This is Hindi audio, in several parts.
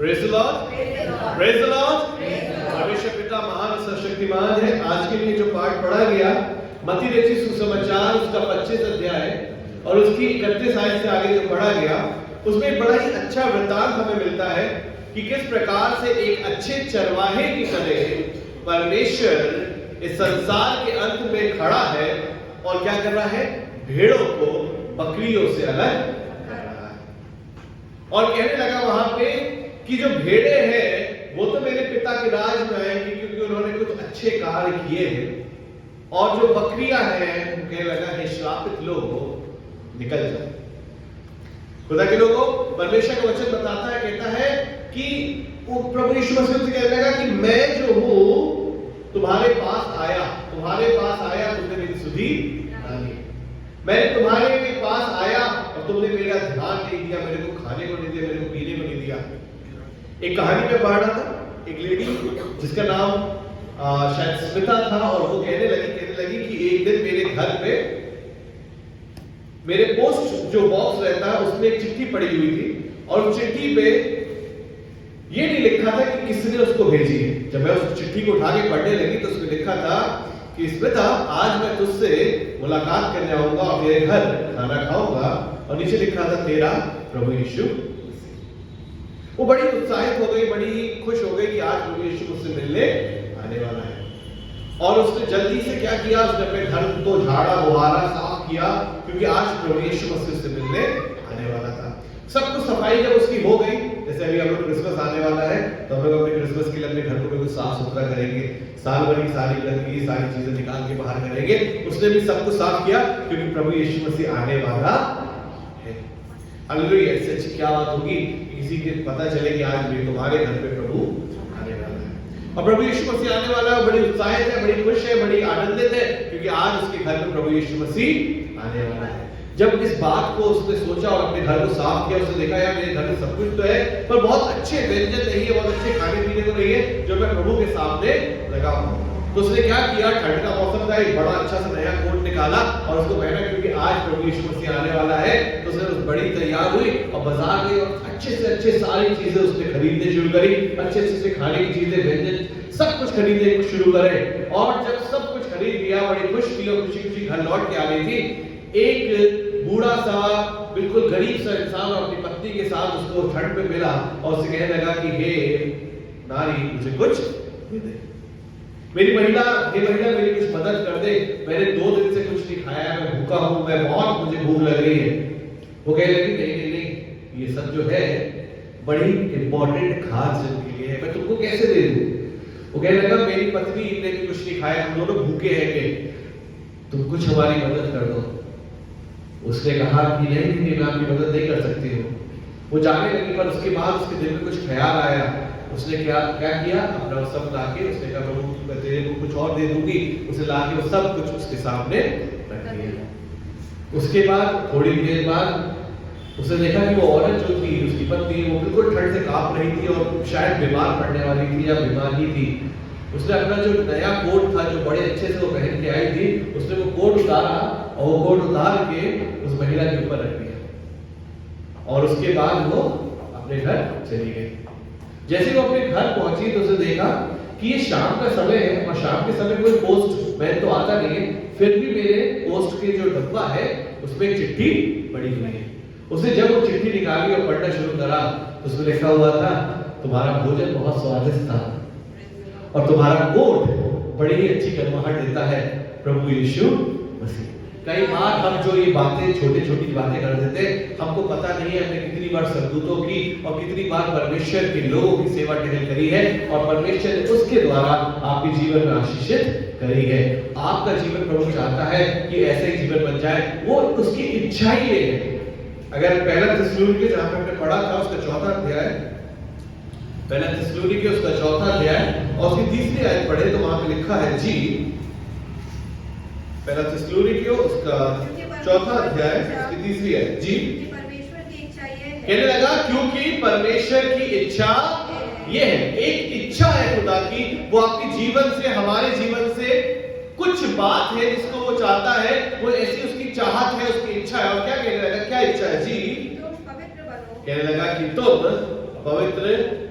Praise the Lord, praise the Lord. परमेश्वर पिता महान और सर्वशक्तिमान है। आज के लिए जो पाठ पढ़ा गया मत्ती रचित सुसमाचार उसका 25 अध्याय और उसकी 31 आयत से आगे जो पढ़ा गया, उसमें एक बड़ा ही अच्छा वृत्तांत हमें मिलता है कि किस प्रकार से एक अच्छे चरवाहे की तरह परमेश्वर इस संसार के अंत में खड़ा है और क्या कर रहा है, भेड़ों को बकरियों से अलग कर रहा है। और कहने लगा वहां पे कि जो भेड़े हैं वो तो मेरे पिता के राज में आएंगी क्योंकि उन्होंने कुछ अच्छे कार्य किए हैं, और जो बकरियां हैं कहने लगा है श्रापित लोगों निकल जाओ। खुदा के लोगों, परमेश्वर का वचन बताता है, कहता है कि प्रभु यीशु मसीह से कहने लगा कि मैं जो हूं तुम्हारे पास आया, तुमने मेरी सुधी ना ली। मैंने तुम्हारे पास आया और तुमने मेरा ध्यान नहीं दिया, मेरे को खाने को नहीं दिया, मेरे को पीने को नहीं दिया। एक कहानी में पढ़ रहा था, एक लेडी जिसका नाम शायद स्मिता था, और वो कहने लगी कि एक दिन मेरे घर पे मेरे पोस्ट जो बॉक्स रहता है उसमें एक चिट्ठी पड़ी हुई थी, और उस चिट्ठी पे ये नहीं लिखा था कि किसने उसको भेजी है। जब मैं उस चिट्ठी को उठा के पढ़ने लगी तो उसमें लिखा था कि स्मिता, आज मैं तुझसे मुलाकात करने आऊंगा और तेरे घर खाना खाऊंगा, और नीचे लिखा था तेरा प्रभु यीशु। वो बड़ी उत्साहित हो गई, बड़ी खुश हो गई कि आज प्रभु यीशु मुझसे मिलने आने वाला है। और उसने जल्दी से क्या किया, उसने अपने घर को झाड़ा बुहारा साफ किया क्योंकि आज प्रभु यीशु मसीह से मिलने आने वाला था। सब कुछ सफाई जब उसकी हो गई, जैसे अभी हम लोग क्रिसमस आने वाला है तो हम लोग अपने क्रिसमस के लिए अपने घर को बिल्कुल साफ सुथरा करेंगे, साल भर की सारी गंदगी सारी चीजें निकाल के बाहर करेंगे। उसने भी सब कुछ साफ किया क्योंकि प्रभु यीशु मसीह आने वाला है। हालेलुया। इससे अच्छी क्या बात होगी किसी के पता चले कि आज भी तुम्हारे घर पे प्रभु आने वाला है, और प्रभु यीशु मसीह आने वाला है। बड़ी उत्साहित है, बड़ी खुश है, बड़ी आनंदित है क्योंकि आज उसके घर में प्रभु यीशु मसीह आने वाला है। जब इस बात को उसने सोचा और अपने घर को साफ किया, उसने देखा यार मेरे घर में सब कुछ तो है पर बहुत अच्छे व्यंजन नहीं है, बहुत अच्छे खाने पीने को नहीं है जो मैं प्रभु के सामने लगाऊं। तो उसने क्या किया, ठंड का मौसम था, एक बड़ा अच्छा सा नया कोट निकाला और उसको पहना क्योंकि आज प्रभु यीशु मसीह आने वाला है। तो उसने बड़ी तैयार हुई और बाजार गई और अच्छे से अच्छे सारी चीजें उसने खरीदने शुरू करी, अच्छे से खाने की चीजें, व्यंजन सब कुछ खरीदने शुरू करे। और जब सब कुछ खरीद लिया, बड़ी खुश थी और खुशी खुशी घर लौट के आ गई थी, एक बूढ़ा सा बिल्कुल गरीब सा इंसान और अपनी पत्नी के साथ उसको ठंड में मिला और उसे कहने लगा कि हे नारी, मुझे कुछ दे दे, मेरी महिला मेरी कुछ मदद कर दे, मैंने 2 दिन से कुछ नहीं खाया, मैं भूखा हूं, मैं बहुत मुझे भूख लग रही है। वो कहने लगी नहीं, ये सब जो है बड़ी इंपॉर्टेंट खास के लिए है, मैं तुमको कैसे दे दूं। वो कहने लगा मेरी पत्नी ने भी कुछ नहीं खाया, हम दोनों भूखे हैं, कि तुम कुछ हमारी मदद कर दो। उसने कहा कि नहीं, मैं आपकी मदद नहीं कर सकती हूँ। वो जाने लगी, पर उसके बाद उसके दिल में कुछ ख्याल आया। उसने क्या किया, अपना वो सब लाके उसने कहा प्रभु मैं तेरे को कुछ और दे दूंगी। उसे लाके वो सब कुछ उसके सामने रख दिया। उसके बाद थोड़ी देर बाद उसने देखा कि वो औरत जो थी, उसकी पत्नी, वो बिल्कुल ठंड से कांप रही थी और शायद बीमार पड़ने वाली थी या बीमार ही थी। उसने अपना जो नया कोट था जो बड़े अच्छे से वो पहन के आई थी, उसने वो कोट उतारा और वो कोट उतार के उस महिला के ऊपर रख दिया और उसके बाद वो अपने घर चली गई। जैसे वो अपने घर पहुंची तो उसे देखा कि ये शाम का समय है और शाम के समय कोई पोस्ट मैन तो आता नहीं है, फिर भी मेरे पोस्ट के जो डब्बा है उसमें एक चिट्ठी पड़ी हुई है। उसने जब वो चिट्ठी निकाली और पढ़ना शुरू करा तो उसमें लिखा हुआ था, तुम्हारा भोजन बहुत स्वादिष्ट था और तुम्हारा कोट बड़ी ही अच्छी गर्माहट देता है, प्रभु यीशु मसीह। कई बार हम जो ये बातें छोटी छोटी बातें कर देते, हमको पता नहीं है हमने कितनी बार सरदूतों की और कितनी बार परमेश्वर के लोगों की सेवा टहल करी है और परमेश्वर ने उसके द्वारा आपके जीवन में आशीषित करी है। आपका जीवन प्रभु चाहता है कि ऐसे ही जीवन बन जाए, वो उसकी इच्छा ही है। अगर पहला थिस्सलुनीके जहां पे हमने पढ़ा था उसका 4था अध्याय, पहला थिस्सलुनीके उसका 4था अध्याय और उसकी 3री आयत पढ़े तो वहां पे लिखा है जी, पहला थिस्सलुनीके उसका 4था अध्याय उसकी 3री आयत जी, परमेश्वर की इच्छा ये है, कहने लगा क्योंकि परमेश्वर की इच्छा ये है, एक इच्छा है खुदा की, वो आपके जीवन से, हमारे जीवन से कुछ बात है जिसको वो चाहता है, वो ऐसी उसकी चाहत है, उसकी इच्छा है। और क्या कहने लगा, क्या इच्छा है जी, तुम पवित्र बनो, कहने लगा कि तुम पवित्र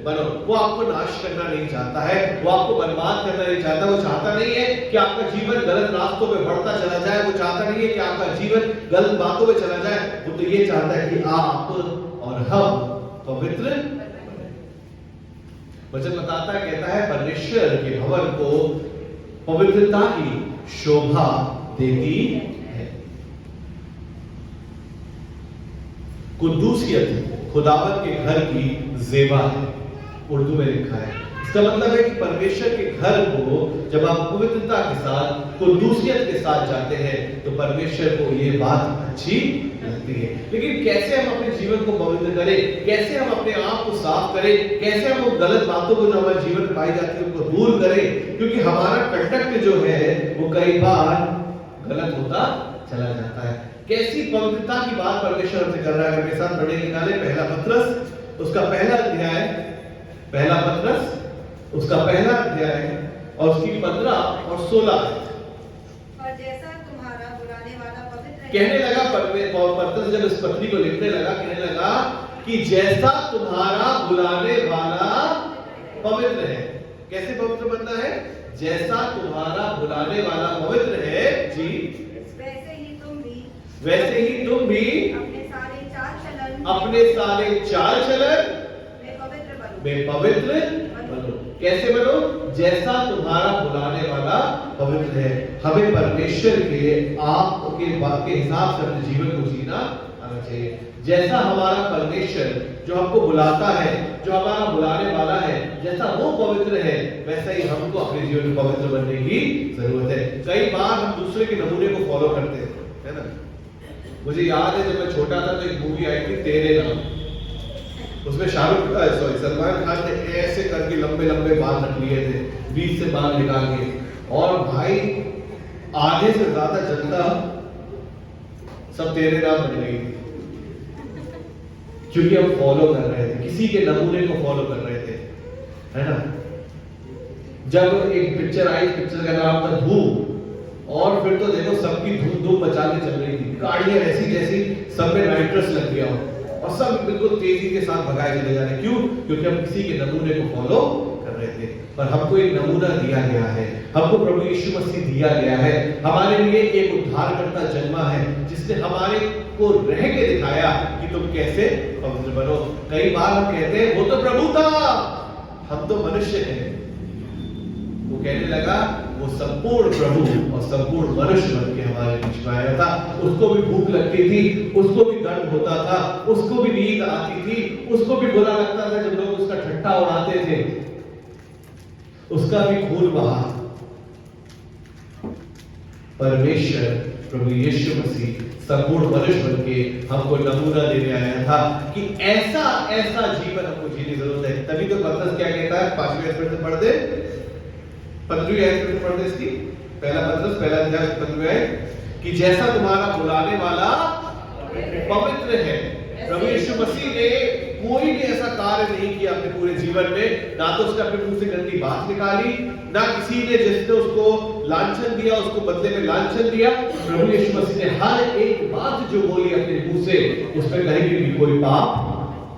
बनो। वो आपको नाश करना नहीं चाहता है, वो आपको बर्बाद करना नहीं चाहता। वो चाहता नहीं है कि आपका जीवन गलत रास्तों पे बढ़ता चला जाए। वो चाहता नहीं है कि आपका जीवन गलत बातों पे चला जाए। वो तो ये चाहता है कि आप और हम पवित्र। वचन बताता है, कहता है परमेश्वर के भवन को पवित्रता की शोभा देती है। कुद्दूसियत खुदावंद के घर की जेबा है, उर्दू में लिखा है। इसका मतलब है कि परमेश्वर के घर को जब आप पवित्रता के साथ, कुद्दूसियत के साथ जाते हैं तो परमेश्वर को ये बात अच्छी लगती है। लेकिन कैसे हम अपने जीवन को पवित्र करें, कैसे हम अपने आप को साफ करें, कैसे हम उन गलत बातों को जो हमारे जीवन में पाई जाती है उनको दूर करें, क्योंकि हमारा कंडक्ट जो है वो कई बार गलत होता चला जाता है। कैसी पवित्रता की बात परमेश्वर हमसे कर रहा है। मेरे साथ पढ़े निकाले पहला पत्रस उसका पहला अध्याय, पहला पत्रस उसका पहला अध्याय और उसकी 15 और 16। और जैसा तुम्हारा बुलाने वाला पवित्र है, कहने लगा पत्रस जब इस पत्री को लिखने लगा, कहने लगा कि जैसा तुम्हारा बुलाने वाला पवित्र है। कैसे पवित्र बनना है? जैसा तुम्हारा बुलाने वाला पवित्र है जी, वैसे ही तुम भी अपने सारे चाल चलन में पवित्र बनो। कैसे बनो? जैसा तुम्हारा बुलाने वाला पवित्र है। हमें परमेश्वर के आपके बात के हिसाब से अपने जीवन को जीना आना चाहिए। जैसा हमारा परमेश्वर जो हमको बुलाता है, जो हमारा बुलाने वाला है, जैसा वो पवित्र है, वैसा ही हमको अपने जीवन में पवित्र बनने की जरूरत है। कई बार हम दूसरे के नमूने को फॉलो करते हैं, है ना। मुझे याद है जब मैं छोटा था तो एक मूवी आई थी तेरे नाम। उसमें सलमान खान ने ऐसे करके लंबे लंबे बाल रख लिए थे, बीच से बाल निकाल के, और भाई आधे से ज्यादा जनता सब तेरे नाम बन गई थी, क्योंकि हम फॉलो कर रहे थे, किसी के नमूने को फॉलो कर रहे थे, है ना। जब एक पिक्चर आई, पिक्चर का नाम था धूम, और फिर तो देखो सबकी धूम धूम मचा के चल रही थी, गाड़ियां ऐसी जैसी सब में नाइट्रस लग गया हो और सब बिल्कुल तेजी के साथ भगाए चले जा रहे। क्यों? क्योंकि हम किसी के नमूने को फॉलो कर रहे थे। पर हमको एक नमूना दिया गया है, हमको प्रभु यीशु मसीह दिया गया है, हमारे लिए एक उद्धारकर्ता जन्मा है जिसने हमारे को रह के दिखाया कि तुम कैसे पवित्र बनो। कई बार हम कहते हैं वो तो प्रभु था, हम तो मनुष्य हैं। वो कहने लगा वो संपूर्ण प्रभु और संपूर्ण मनुष्य बन के हमारे बीच में आया था। उसको भी भूख लगती थी, उसको भी दर्द होता था, उसको भी नींद आती थी, उसको भी बुरा लगता था जब लोग उसका ठट्ठा उड़ाते थे, उसका भी खून बहा। परमेश्वर प्रभु यीशु मसीह संपूर्ण मनुष्य बन के हमको नमूना देने आया था कि ऐसा ऐसा जीवन हमको जीने की जरूरत है। तभी तो पत्रस क्या कहता है, 5वें अध्याय से पढ़ दे, 15वीं आयत से पढ़ दे इसकी, पहला पत्रस पहला अध्याय 15वीं आयत, कि जैसा तुम्हारा बुलाने वाला पवित्र है। प्रभु यीशु मसीह ने कोई भी ऐसा कार्य नहीं किया अपने पूरे जीवन में, ना तो उसने अपने मुंह से गंदी बात निकाली, ना किसी ने जिसने उसको लांछन दिया उसको बदले में लांछन दिया। प्रभु यीशु मसीह ने हर एक बात जो बोली अपने मुंह से, उसमें कहीं भी कोई पाप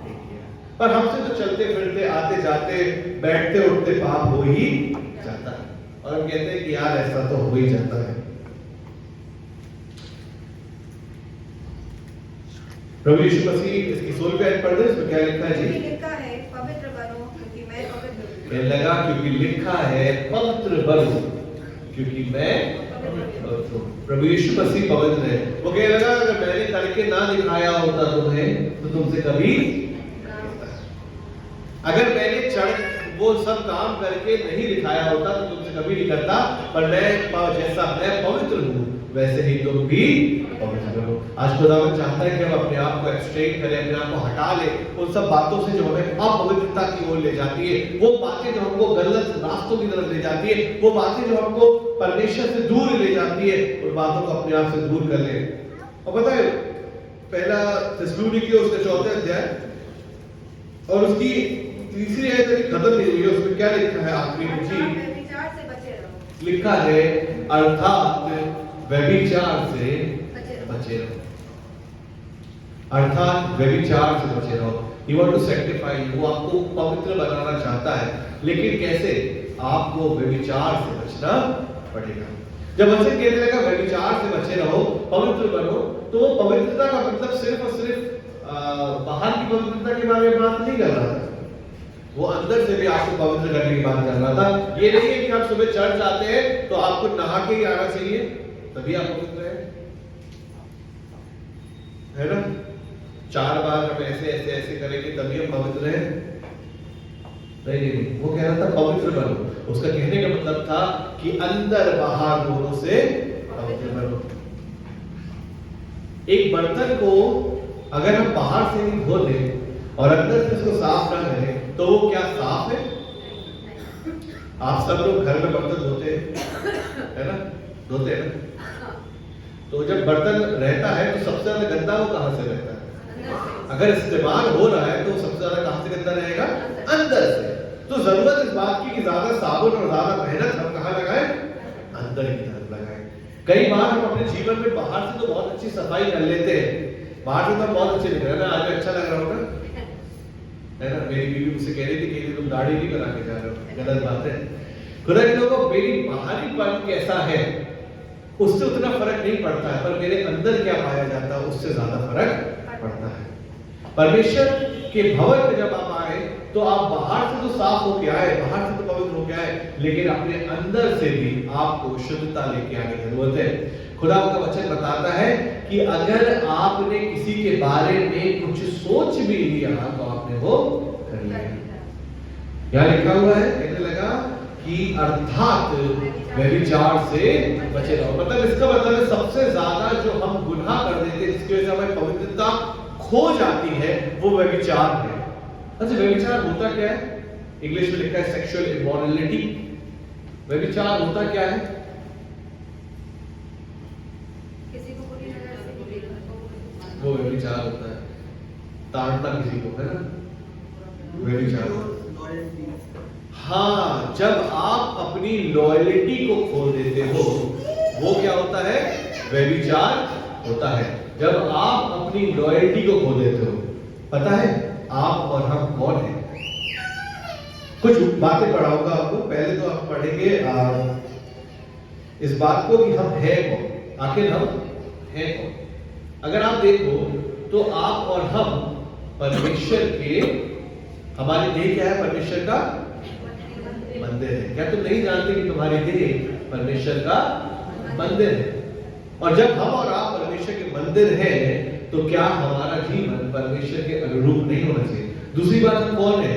नहीं किया। पर हमसे तो चलते फिरते आते जाते बैठते उठते पाप हो ही जाता है, और हम कहते हैं कि यार ऐसा तो हो ही जाता है। प्रभु यीशु मसीह इसकी 16वीं आयत पढ़ दे, इसमें क्या लिखा है जी? लिखा है पवित्र बनो क्योंकि मैं पवित्र हूं। कहने लगा क्योंकि लिखा है पवित्र बनो क्योंकि मैं पवित्र हूं। प्रभु यीशु मसीह पवित्र है। वो कहने लगा अगर मैंने करके ना दिखाया होता तुम्हें तो तुमसे कभी, अगर मैंने वो सब काम करके नहीं दिखाया होता तो तुमसे कभी नहीं करता। पर मैं जैसा मैं पवित्र हूं वैसे ही तुम भी पवित्र हो। आज खुदावंद चाहता है कि हम अपने आप को एब्स्टेन करें, अपने आप को हटा लें उन सब बातों से जो हमें अपवित्रता की ओर ले जाती है, वो बातें जो हमको गलत रास्तों की तरफ ले जाती है, वो बातें जो हमको परमेश्वर से दूर ले जाती है, उन बातों को अपने आप से दूर कर लें। और पता है पहला थिस्सलुनीकियों उसके 4वें अध्याय और उसकी 3री आयत तक खत्म नहीं हुई है, उसमें क्या लिखा है आखिरी में जी? व्यभिचार से बचे रहो। लिखा है अर्थात व्यभिचार से बचे रहो। अर्थात व्यभिचार से बचे रहो। He want to sanctify you, वो आपको पवित्र बनाना चाहता है, लेकिन कैसे? आपको व्यभिचार से बचना पड़ेगा। जब वचन कहने लगा व्यभिचार से बचे रहो, पवित्र बनो, तो वो पवित्रता का मतलब सिर्फ और सिर्फ बाहर की पवित्रता के बारे में बात नहीं कर रहा था, वो अंदर से भी आपको पवित्र करने की बात कर रहा था। ये नहीं है कि आप सुबह चर्च आते हैं तो आपको नहा के ही आना चाहिए तभी आप पवित्र है ना? 4 बार हम ऐसे ऐसे ऐसे करेंगे तभी हम पवित्र हैं? नहीं, वो कह रहा था पवित्र बनो। उसका कहने का मतलब था कि अंदर बाहर दोनों से पवित्र बनो। एक बर्तन को अगर हम बाहर से ही धो दें और अंदर से उसको साफ ना करें तो वो क्या साफ है? आप सब लोग घर में बर्तन धोते हैं, है ना? धोते हैं ना? तो जब बर्तन रहता है तो सबसे ज्यादा गंदा वो कहां से रहता है? अगर इस्तेमाल हो रहा है तो सबसे ज्यादा कहां से गंदा रहेगा? अंदर से। तो जरूरत इस बात की कि ज्यादा साबुन और ज्यादा मेहनत हम कहां लगाएं? अंदर की तरफ लगाएं। कई बार हम अपने जीवन में बाहर से तो बहुत अच्छी सफाई कर लेते हैं, बाहर से तो बहुत अच्छे दिख रहे हैं ना, आज अच्छा लग रहा होगा, है ना? मेरी बीवी मुझसे कह रही थी कि तुम दाढ़ी नहीं बना के जा रहे हो, गलत बात है। खुदा के लोगों, मेरी बाहरीपन कैसा है उससे उतना फर्क नहीं पड़ता है, पर मेरे अंदर क्या पाया जाता है उससे ज्यादा फर्क पड़ता है। परमेश्वर के भवन में जब आप आए तो आप बाहर से तो साफ होके आए, बाहर से तो पवित्र होके आए, लेकिन अपने अंदर से भी आपको शुद्धता लेके आने की जरूरत है। खुदा का वचन बताता है कि अगर आपने किसी के बारे में कुछ सोच भी लिया तो आपने वो कर लिया। यहाँ लिखा हुआ है, कहने लगा कि अर्थात व्यभिचार से बचे रहो। मतलब इसका मतलब है सबसे ज्यादा जो हम गुनाह कर देते हैं जिसकी वजह से हमारी पवित्रता खो जाती है वो व्यभिचार है। अच्छा, व्यभिचार होता क्या है? इंग्लिश में लिखा है सेक्सुअल इमोरलिटी। व्यभिचार होता क्या है? किसी को बुरी नजर से देखना वो व्यभिचार होता है, ताड़ना किसी को, है ना? व्यभिचार। हाँ, जब आप अपनी लॉयल्टी को खो देते हो वो क्या होता है? व्यभिचार होता है। जब आप अपनी लॉयल्टी को खो देते हो, पता है आप और हम कौन हैं? कुछ बातें पढ़ाऊंगा आपको। पहले तो आप पढ़ेंगे इस बात को कि हम हैं कौन, आखिर हम हैं कौन। अगर आप देखो तो आप और हम परमेश्वर के, हमारी देह क्या है? परमेश्वर का मंदिर है। क्या तुम नहीं जानते कि तुम्हारी देह परमेश्वर का मंदिर है? और जब हम और आप परमेश्वर के मंदिर हैं तो क्या हमारा जीवन परमेश्वर के अनुरूप नहीं होना चाहिए? दूसरी बात, हम कौन है?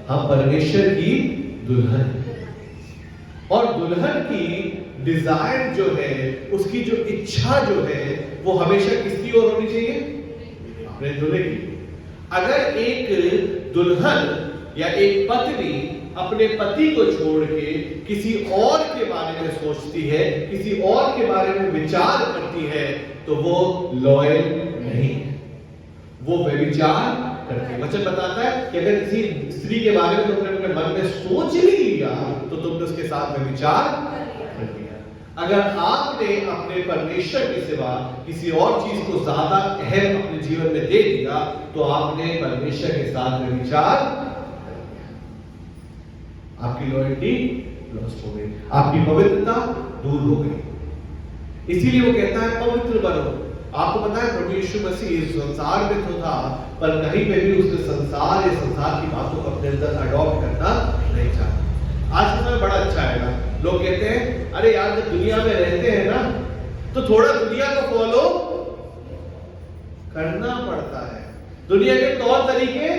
हम परमेश्वर की दुल्हन है। और दुल्हन की डिजायर जो है, उसकी जो इच्छा जो है, वो हमेशा किसकी ओर होनी चाहिए? अपने दूल्हे की। अगर एक दुल्हन या एक पत्नी अपने पति को छोड़ के किसी और के बारे में सोचती है, किसी और के बारे में विचार करती है, तो वो लॉयल नहीं है, वो व्यभिचार करती है। वचन बताता है कि अगर किसी स्त्री के बारे में तुमने अपने मन में सोच ही लिया तो तुमने उसके साथ व्यभिचार कर लिया। अगर आपने अपने परमेश्वर के सिवा किसी और चीज को ज्यादा अहम अपने जीवन में दे दिया तो आपने परमेश्वर के साथ व्यभिचार, आपकी लॉयल्टी लॉस्ट हो गई, आपकी पवित्रता दूर हो गई। इसीलिए वो कहता है पवित्र बनो। आपको पता है प्रभु यीशु मसीह इस संसार में तो था, पर कहीं पे भी उसने संसार की बातों को अपने अंदर अडॉप्ट करना नहीं चाहा। आज समय बड़ा अच्छा है ना, लोग कहते हैं अरे यार जब दुनिया में रहते हैं ना तो थोड़ा दुनिया को फॉलो करना पड़ता है, दुनिया के तौर तरीके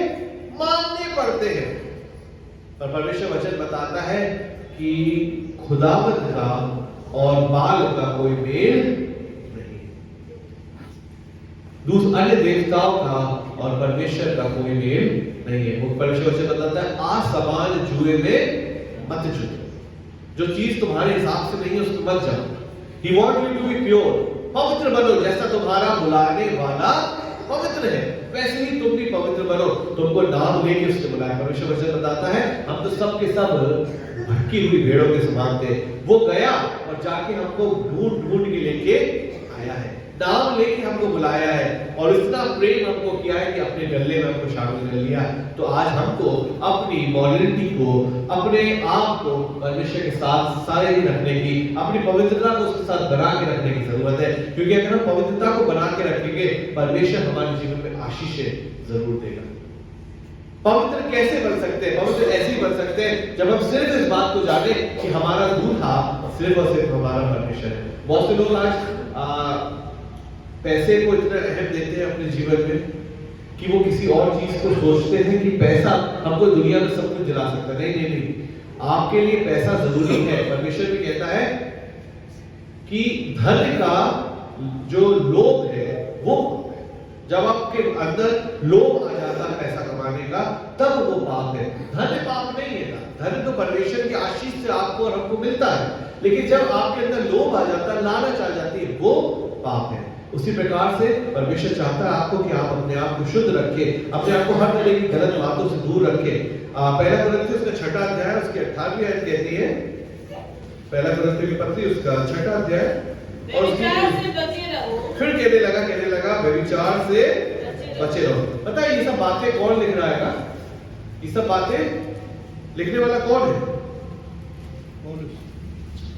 मानने पड़ते हैं। पर परमेश्वर वचन बताता है कि खुदावंद का और बाल का कोई मेल नहीं, दूसरे अन्य देवताओं का और परमेश्वर का कोई मेल नहीं है। वो परमेश्वर वचन बताता है असमान जुए में मत जुओ, जो चीज तुम्हारे हिसाब से नहीं है उसको मत जाओ। He wants you to be pure, पवित्र बनो जैसा तुम्हारा बुलाने वाला पवित्र है, वैसे ही तुम भी पवित्र बनो। तुमको नाम लेके उसने बुलाया। परमेश्वर वचन बताता है हम तो सब के सब भटकी हुई भेड़ों के समान थे, वो गया और जाके हमको ढूंढ ढूंढ के लेके आया है। नाम लेके हमको बुलाया है और इतना प्रेम हमको किया है कि अपने गले में हमको शामिल कर लिया। तो आज हमको अपनी मॉडलिटी को, अपने आप को परमेश्वर के साथ सारे दिन रखने की, अपनी पवित्रता को उसके साथ बना के रखने की जरूरत है। क्योंकि अगर हम पवित्रता को बना के रखेंगे, परमेश्वर हमारे जीवन में आशीषें जरूर देगा। पवित्र कैसे बन सकते हैं? पवित्र ऐसे ही बन सकते हैं जब हम सिर्फ इस बात को जाने कि हमारा दूल्हा सिर्फ और सिर्फ हमारा परमेश्वर है। बहुत से लोग आज पैसे को इतना अहम देते हैं अपने जीवन में कि वो किसी और चीज को सोचते हैं कि पैसा हमको दुनिया में सब कुछ दिला सकता है। नहीं नहीं नहीं, आपके लिए पैसा जरूरी है। परमेश्वर भी कहता है कि धन का जो लोभ है वो, जब आपके अंदर लोभ आ जाता है पैसा कमाने का, तब वो पाप है। धन पाप नहीं है। धन तो परमेश्वर की आशीष से आपको और हमको मिलता है, लेकिन जब आपके अंदर लोभ आ जाता है, लालच आ जाती है, वो पाप है। उसी प्रकार से परमेश्वर चाहता है आपको कि आप अपने आप को शुद्ध रखें, अपने आप को हर तरह की गलत बातों से दूर रखें। पहला कुरिन्थियों उसका 6वां अध्याय उसकी 18वीं आयत कहती है, पहला कुरिन्थियों की पत्री उसका 6वां अध्याय और फिर कहने लगा व्यभिचार से बचे रहो। पता है ये सब बातें कौन लिख रहा है ना? ये सब बातें लिखने वाला कौन है?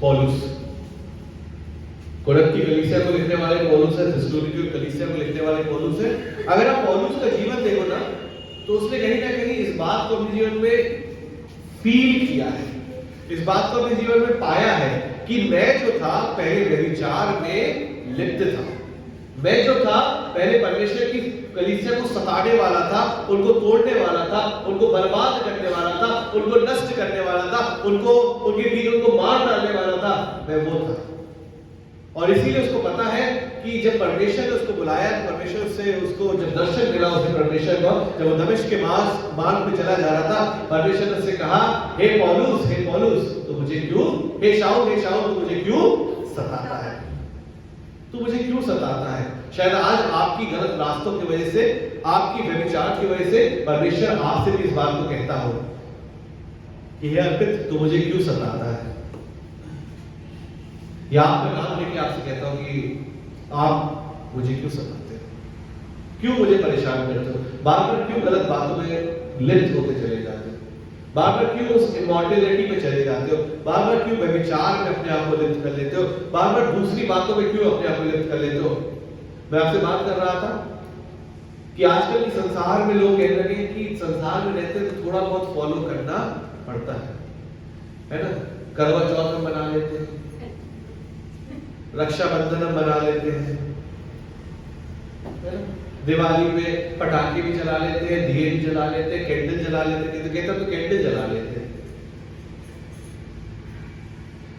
पौलुस। कोरिन्थ की कलीसिया को लिखने वाले पौलुस है, थिस्सलुनीके की कलीसिया को लिखने वाले पौलुस है। अगर आप पौलुस का जीवन देखो ना, तो उसने कहीं ना कहीं इस बात को अपने जीवन में फील किया है, इस बात को अपने जीवन में पाया है कि मैं जो था पहले व्यभिचार में लिप्त था। मैं जो था पहले परमेश्वर की कलीसिया को सताने वाला था, उनको तोड़ने वाला था, उनको बर्बाद करने वाला था, उनको नष्ट करने वाला था, उनके बीच उनको मार डालने वाला था। मैं वो था। और इसीलिए उसको पता है कि जब परमेश्वर ने उसको बुलाया, तो परमेश्वर से उसको जब दर्शन मिला, उसे परमेश्वर को जब वो दमिश्क के मार्ग पे चला जा रहा था, परमेश्वर ने उससे कहा, हे पौलुस तो मुझे क्यों, हे शाऊल तो मुझे क्यों सताता है? तो मुझे क्यों सताता है? शायद आज आपकी गलत रास्तों की वजह से, आपकी व्यभिचार की वजह से परमेश्वर आपसे भी इस बात को कहता हो कि हे अर्पित, तू मुझे क्यों सताता है? या आपका नाम लेके आपसे कहता हूं कि आप मुझे क्यों सताते हो, क्यों मुझे परेशान करते हो, बार बार क्यों गलत बातों में लिप्त होते चले जाते हो, बार बार क्यों उस इमॉर्टलिटी में चले जाते हो, बार बार क्यों व्यभिचार में अपने आप को लिप्त कर लेते हो, बार बार दूसरी बातों में क्यों अपने आप को लिप्त कर लेते हो। मैं आपसे बात कर रहा था कि आजकल के संसार में लोग कह रहे हैं कि संसार में रहते तो थोड़ा बहुत फॉलो करना पड़ता है ना? करवा चौथ हम बना लेते हैं, रक्षाबंधन हम बना लेते हैं, दिवाली में पटाखे भी जला लेते हैं, दिए भी जला लेते हैं, कैंडल जला लेते हैं, तो कहते हैं तो कैंडल जला लेते हैं।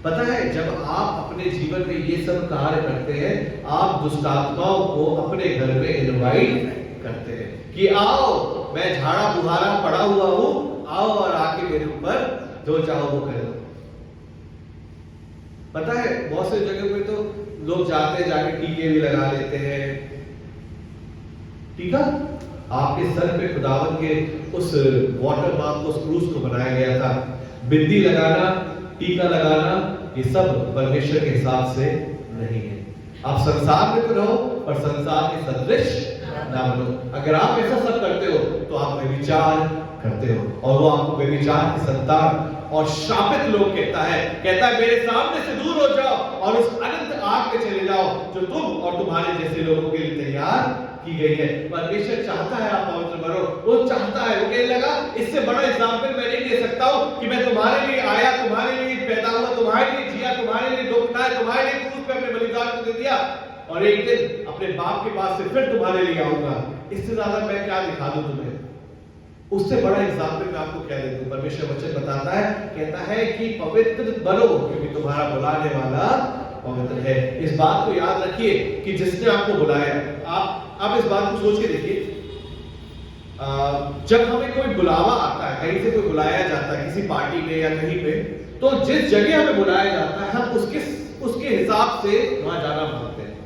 पता है, जब आप अपने जीवन में ये सब कार्य करते हैं, आप दुष्ट आत्माओं को अपने घर में इनवाइट करते हैं कि आओ, मैं झाड़ा बुहारा पड़ा हुआ हूं, आओ और आके मेरे ऊपर जो चाहो वो कर लो। पता है, बहुत से जगह पे तो लोग जाते जाके टीके भी लगा लेते हैं। टीका आपके सर पे खुदावन के उस वाटर मार्क, उस क्रूस को बनाया गया था। बिंदी लगाना, टीका लगाना, ये सब परमेश्वर के हिसाब से नहीं है। आप संसार में तो रहो, पर संसार के सदृश ना बनो। अगर आप ऐसा सब करते हो तो आप व्यभिचार करते हो, और वो आपको व्यभिचार की संतान और शापित लोग कहता है मेरे सामने से दूर हो जाओ और उस अनंत आग में चले जाओ जो तुम और तुम्हारे जैसे लोगों के लिए तैयार की गई है। परमेश्वर चाहता है आप पवित्र बनो, वो चाहता है। वो कहने लगा, इससे बड़ा एग्जाम्पल मैं नहीं दे सकता हूं कि मैं तुम्हारे लिए आया, तुम्हारे लिए पैदा हुआ, तुम्हारे लिए जिया, तुम्हारे लिए दुख उठाया, तुम्हारे लिए क्रूस पे अपने बलिदान को दे दिया, और एक दिन अपने बाप के पास से फिर तुम्हारे लिए आऊंगा। इससे ज्यादा मैं क्या दिखा दूं तुम्हें? उससे बड़ा एग्जाम्पल मैं आपको क्या दे दूं? परमेश्वर वचन बताता है, कहता है कि पवित्र बनो क्योंकि तुम्हारा बुलाने वाला पवित्र है। इस बात को याद रखिए कि जिसने आपको बुलाया, आप इस बात को सोच के देखिए, जब हमें कोई बुलावा आता है, कहीं से कोई बुलाया जाता है किसी पार्टी में या कहीं पे, तो जिस जगह हमें बुलाया जाता है हम उसके हिसाब से वहां जाना मांगते हैं।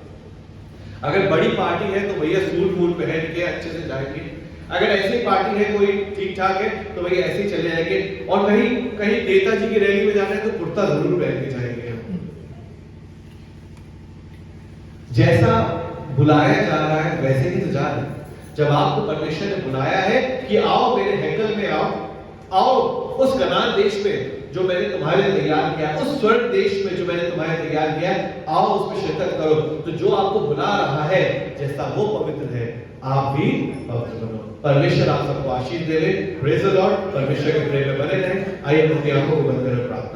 अगर बड़ी पार्टी है तो भैया सूट वूट पहन के अच्छे से जाएंगे, अगर ऐसी पार्टी है कोई ठीक ठाक है तो भैया ऐसे ही चले जाएंगे, और कहीं नेताजी की रैली में जाना है तो कुर्ता जरूर पहन के जाएंगे। जैसा बुलाया जा रहा है वैसे ही तो जा रहे हैं। जब आपको परमेश्वर ने बुलाया है कि आओ मेरे हैकल में आओ उस कनान देश में जो मैंने तुम्हारे लिए तैयार किया, उस स्वर्ग देश में जो मैंने तुम्हारे तैयार किया, आओ उसमें शिरकत करो। तो जो आपको बुला रहा है, जैसा वो पवित्र है, आप भी पवित्र बनो। परमेश्वर आप सबको आशीष दे। Praise the Lord. परमेश्वर के प्रेम में बने रहें। आइए अपनी आंखों को बंद करें, प्रार्थना